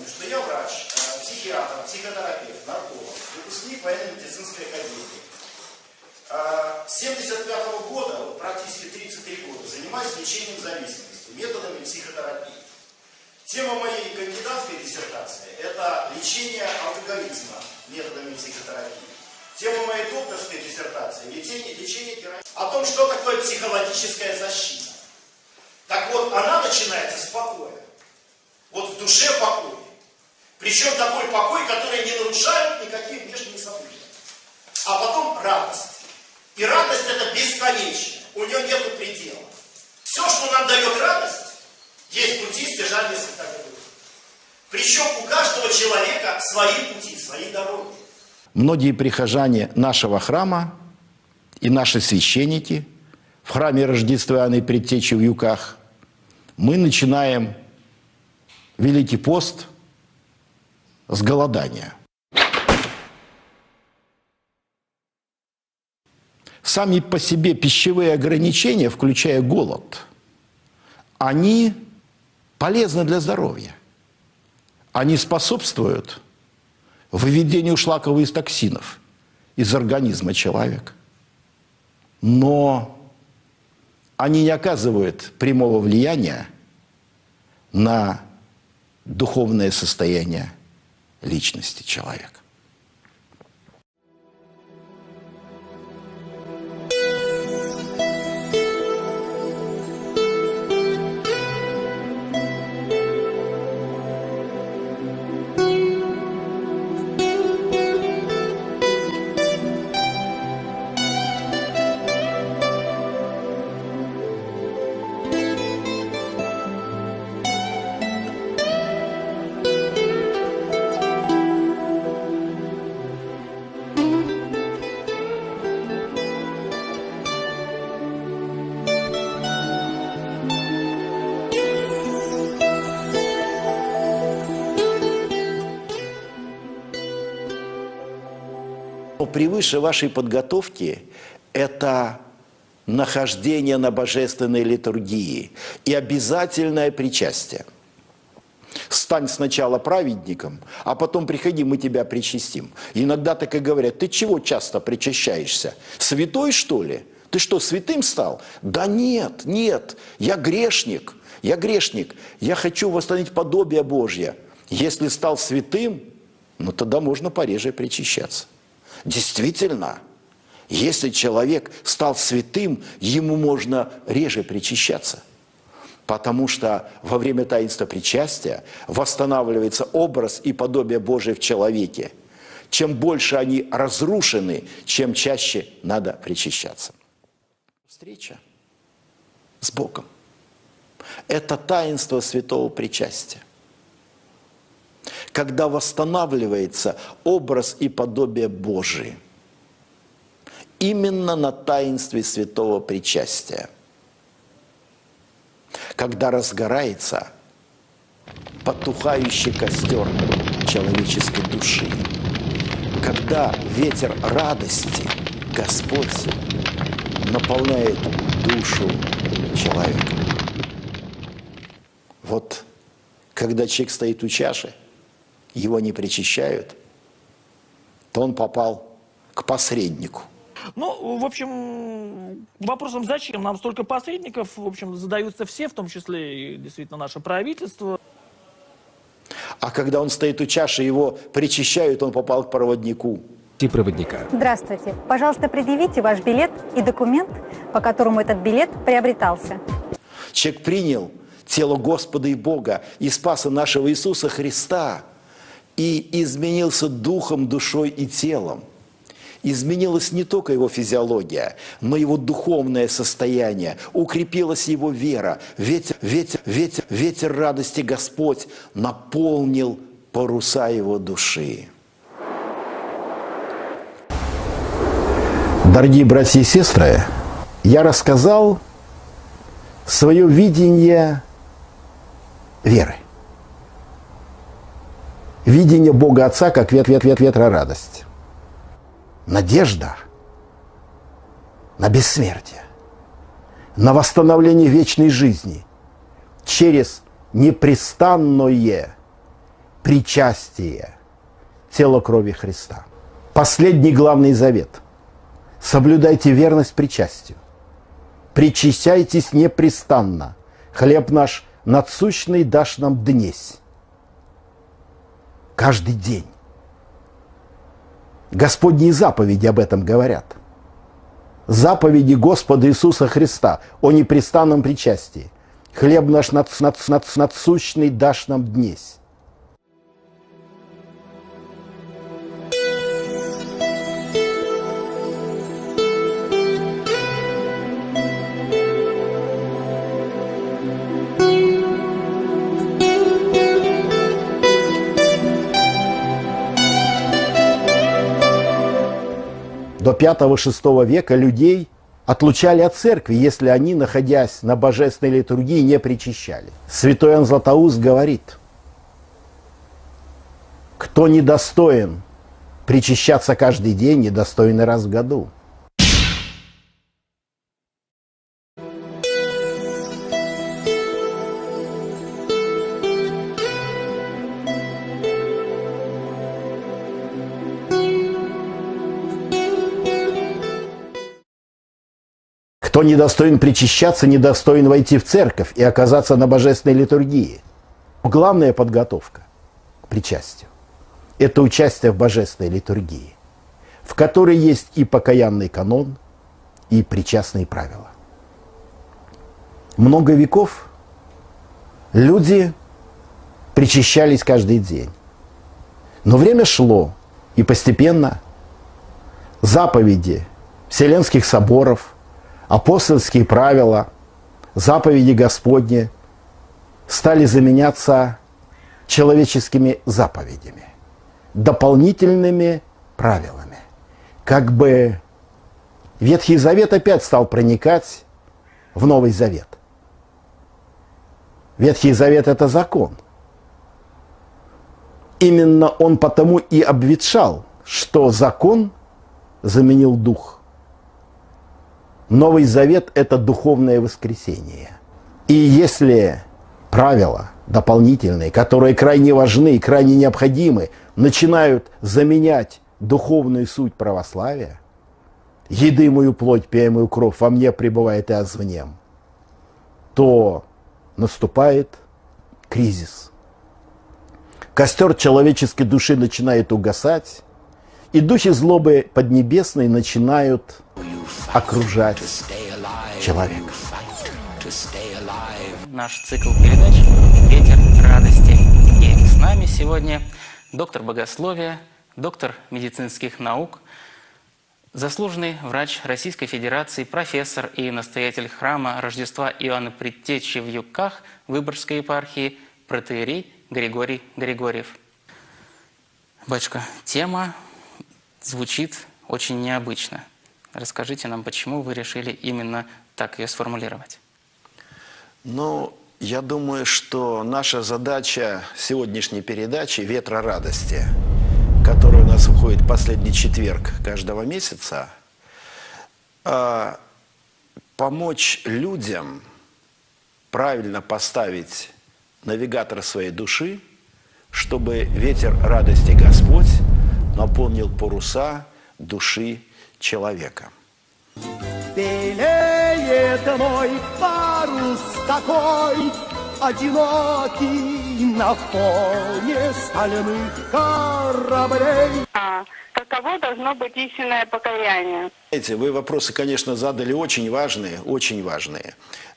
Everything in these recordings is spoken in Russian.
напомню, что я врач, психиатр, психотерапевт, нарколог, выпускник военно-медицинской академии. С 1975 года, практически 33 года, занимаюсь лечением зависимости, методами психотерапии. Тема моей кандидатской диссертации – это лечение алкоголизма методами психотерапии. Тема моей докторской диссертации – лечение терапии. О том, что такое психологическая защита. Так вот, она начинается с покоя. Вот в душе покой. Причем такой покой, который не нарушает никакие внешние события. А потом радость. И радость это бесконечная. У нее нет предела. Все, что нам дает радость, есть пути стяжания Святого Духа. Причем у каждого человека свои пути, свои дороги. Многие прихожане нашего храма и наши священники в храме Рождественской Предтечи в Юках, мы начинаем Великий пост с голодания. Сами по себе пищевые ограничения, включая голод, они полезны для здоровья. Они способствуют выведению шлаковых токсинов из организма человека. Но они не оказывают прямого влияния на духовное состояние личности человека. Превыше вашей подготовки это нахождение на божественной литургии и обязательное причастие. Стань сначала праведником, а потом приходи, мы тебя причастим. Иногда так и говорят: ты чего часто причащаешься? Святой, что ли? Ты что, святым стал? Да нет, нет, я грешник, я грешник. Я хочу восстановить подобие Божье. Если стал святым, ну тогда можно пореже причащаться. Действительно, если человек стал святым, ему можно реже причащаться. Потому что во время таинства причастия восстанавливается образ и подобие Божие в человеке. Чем больше они разрушены, чем чаще надо причащаться. Встреча с Богом – это таинство святого причастия. Когда восстанавливается образ и подобие Божие. Именно на таинстве святого причастия. Когда разгорается потухающий костер человеческой души. Когда ветер радости, Господь, наполняет душу человека. Вот когда человек стоит у чаши, его не причащают, то он попал к посреднику. Ну, в общем, вопросом, зачем нам столько посредников, в общем, задаются все, в том числе и действительно наше правительство. А когда он стоит у чаши, его причащают, он попал к проводнику. И проводника. Здравствуйте. Пожалуйста, предъявите ваш билет и документ, по которому этот билет приобретался. Человек принял тело Господа и Бога и Спаса нашего Иисуса Христа и изменился духом, душой и телом. Изменилась не только его физиология, но его духовное состояние, укрепилась его вера. Ветер радости Господь наполнил паруса его души. Дорогие братья и сестры, я рассказал свое видение веры. Видение Бога Отца как ветра радость. Надежда на бессмертие, на восстановление вечной жизни через непрестанное причастие тела крови Христа. Последний главный завет. Соблюдайте верность причастию. Причащайтесь непрестанно. Хлеб наш насущный дашь нам днесь. Каждый день. Господние заповеди об этом говорят. Заповеди Господа Иисуса Христа о непрестанном причастии. Хлеб наш насущный дашь нам днесь. До V-VI века людей отлучали от церкви, если они, находясь на божественной литургии, не причащали. Святой Иоанн Златоуст говорит: кто недостоин причащаться каждый день, недостоин и раз в году. Кто недостоин причащаться, недостоин войти в церковь и оказаться на божественной литургии. Главная подготовка к причастию – это участие в божественной литургии, в которой есть и покаянный канон, и причастные правила. Много веков люди причащались каждый день. Но время шло, и постепенно заповеди Вселенских соборов, апостольские правила, заповеди Господни стали заменяться человеческими заповедями, дополнительными правилами. Как бы Ветхий Завет опять стал проникать в Новый Завет. Ветхий Завет – это закон. Именно он потому и обветшал, что закон заменил дух. Новый Завет – это духовное воскресение. И если правила дополнительные, которые крайне важны и крайне необходимы, начинают заменять духовную суть православия, едимую плоть, пьемую кровь во мне пребывает и аз в нем, то наступает кризис. Костер человеческой души начинает угасать, и духи злобы поднебесной начинают окружать человека. Наш цикл передач «Ветер радости». И с нами сегодня доктор богословия, доктор медицинских наук, заслуженный врач Российской Федерации, профессор и настоятель храма Рождества Иоанна Предтечи в Юкках Выборгской епархии протоиерей Григорий Григорьев. Батюшка, тема звучит очень необычно. Расскажите нам, почему вы решили именно так ее сформулировать? Ну, я думаю, что наша задача сегодняшней передачи «Ветра радости», которая у нас выходит последний четверг каждого месяца, помочь людям правильно поставить навигатор своей души, чтобы ветер радости Господь наполнил паруса души человека. Белеет мой парус такой, одинокий на фоне стальных кораблей. Каково должно быть истинное покаяние? Знаете, вы вопросы, конечно, задали очень важные.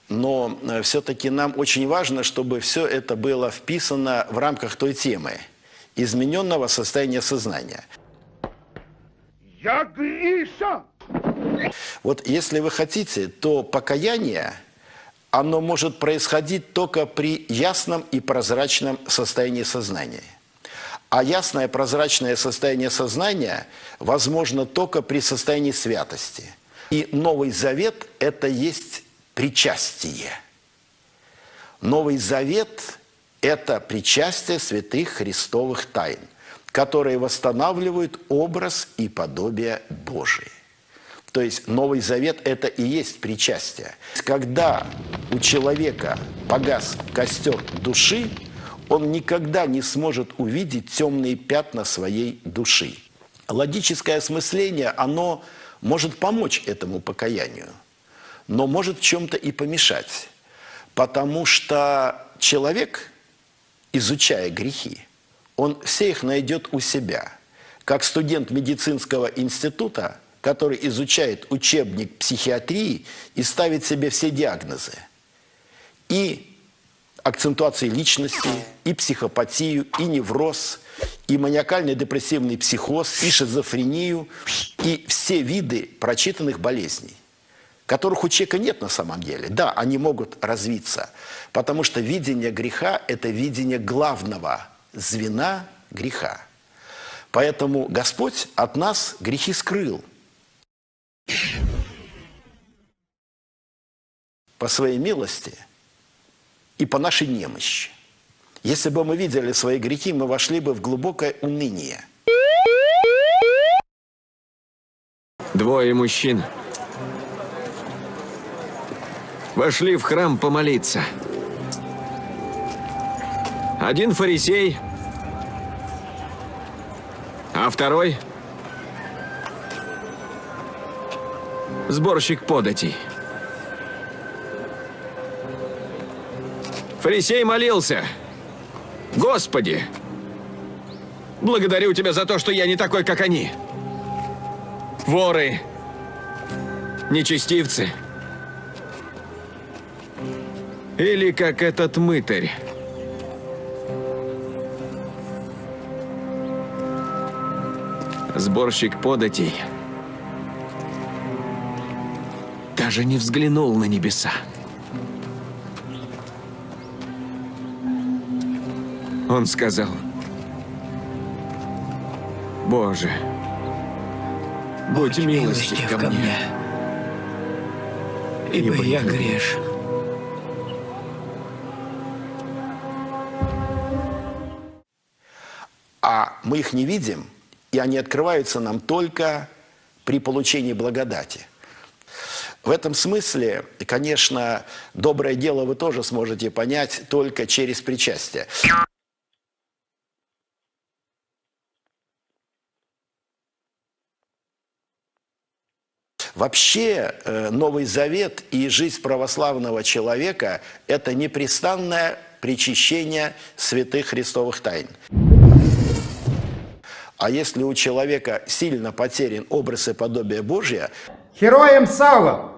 Но все-таки нам очень важно, чтобы все это было вписано в рамках той темы измененного состояния сознания. Я Гриша! Вот если вы хотите, то покаяние, оно может происходить только при ясном и прозрачном состоянии сознания. А ясное прозрачное состояние сознания возможно только при состоянии святости. И Новый Завет – это есть причастие. Новый Завет – это причастие святых христовых тайн, которые восстанавливают образ и подобие Божие. То есть Новый Завет – это и есть причастие. Когда у человека погас костер души, он никогда не сможет увидеть темные пятна своей души. Логическое осмысление, оно может помочь этому покаянию, но может в чем-то и помешать. Потому что человек, изучая грехи, он все их найдет у себя. Как студент медицинского института, который изучает учебник психиатрии и ставит себе все диагнозы. И акцентуации личности, и психопатию, и невроз, и маниакально-депрессивный психоз, и шизофрению, и все виды прочитанных болезней, которых у человека нет на самом деле. Да, они могут развиться, потому что видение греха – это видение главного звена греха. Поэтому Господь от нас грехи скрыл. По своей милости и по нашей немощи. Если бы мы видели свои грехи, мы вошли бы в глубокое уныние. Двое мужчин вошли в храм помолиться. Один фарисей, а второй сборщик податей. Фарисей молился: «Господи, благодарю Тебя за то, что я не такой, как они. Воры, нечестивцы. Или как этот мытарь». Сборщик податей даже не взглянул на небеса. Он сказал: «Боже, будь милостив ко мне, ибо я грешен». А мы их не видим, и они открываются нам только при получении благодати. В этом смысле, конечно, доброе дело вы тоже сможете понять только через причастие. Вообще, Новый Завет и жизнь православного человека – это непрестанное причащение святых христовых тайн. А если у человека сильно потерян образ и подобие Божие, Героям слава!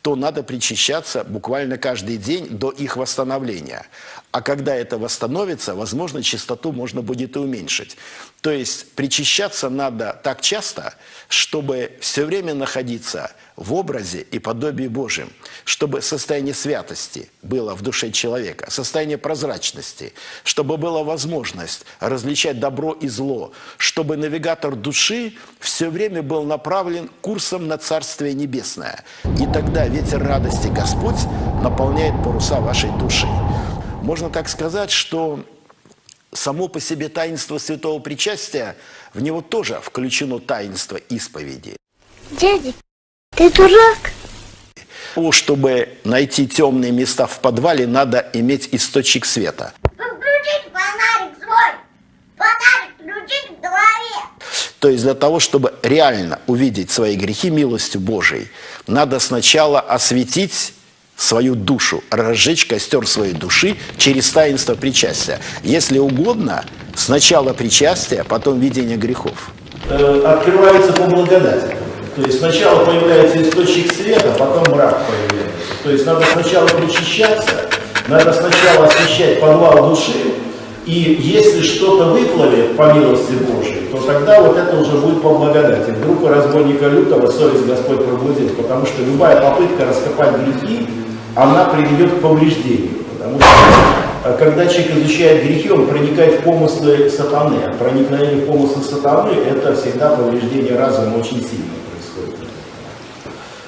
то надо причащаться буквально каждый день до их восстановления. А когда это восстановится, возможно, чистоту можно будет и уменьшить. То есть причащаться надо так часто, чтобы все время находиться в образе и подобии Божьем, чтобы состояние святости было в душе человека, состояние прозрачности, чтобы была возможность различать добро и зло, чтобы навигатор души все время был направлен курсом на Царствие Небесное. И тогда ветер радости Господь наполняет паруса вашей души. Можно так сказать, что само по себе таинство святого причастия, в него тоже включено таинство исповеди. Дядя, ты дурак? Чтобы найти темные места в подвале, надо иметь источник света. Включить фонарик свой! Фонарик включить в голове! То есть для того, чтобы реально увидеть свои грехи милостью Божией, надо сначала осветить свою душу, разжечь костер своей души через таинство причастия. Если угодно, сначала причастие, потом видение грехов. Открывается по благодати. То есть сначала появляется источник света, потом мрак появляется. То есть надо сначала причащаться, надо сначала освещать подвал души, и если что-то выплывет по милости Божией, то тогда вот это уже будет по благодати. Вдруг у разбойника лютого совесть Господь пробудит, потому что любая попытка раскопать грехи, она приведет к повреждению. Потому что когда человек изучает грехи, он проникает в помыслы сатаны. А проникновение в помыслы сатаны – это всегда повреждение разума очень сильно происходит.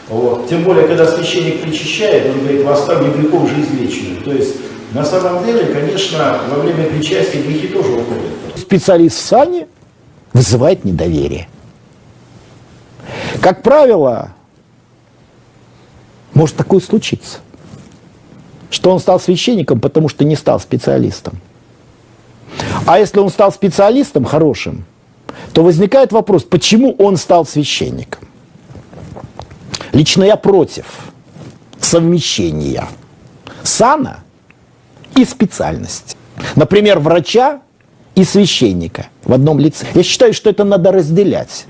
Вот. Тем более, когда священник причащает, он говорит: «Восставь грехов жизнь вечную». То есть, на самом деле, конечно, во время причастия грехи тоже уходят. Специалист в сане вызывает недоверие. Как правило, может такое случиться, что он стал священником, потому что не стал специалистом. А если он стал специалистом хорошим, то возникает вопрос, почему он стал священником? Лично я против совмещения сана и специальности. Например, врача и священника в одном лице. Я считаю, что это надо разделять.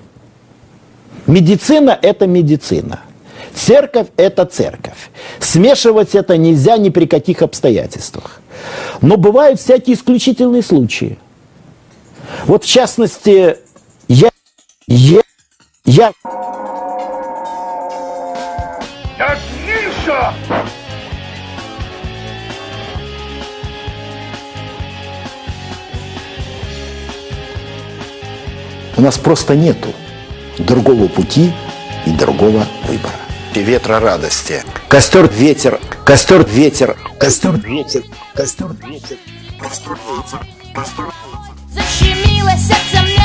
Медицина – это медицина. Церковь – это церковь. Смешивать это нельзя ни при каких обстоятельствах. Но бывают всякие исключительные случаи. Вот в частности, я... У нас просто нету другого пути и другого выбора. Ветра радости. Костер, ветер, костер, ветер, костер, ветер, костер, ветер, костер, ветер, костер. Защемило сердце мне.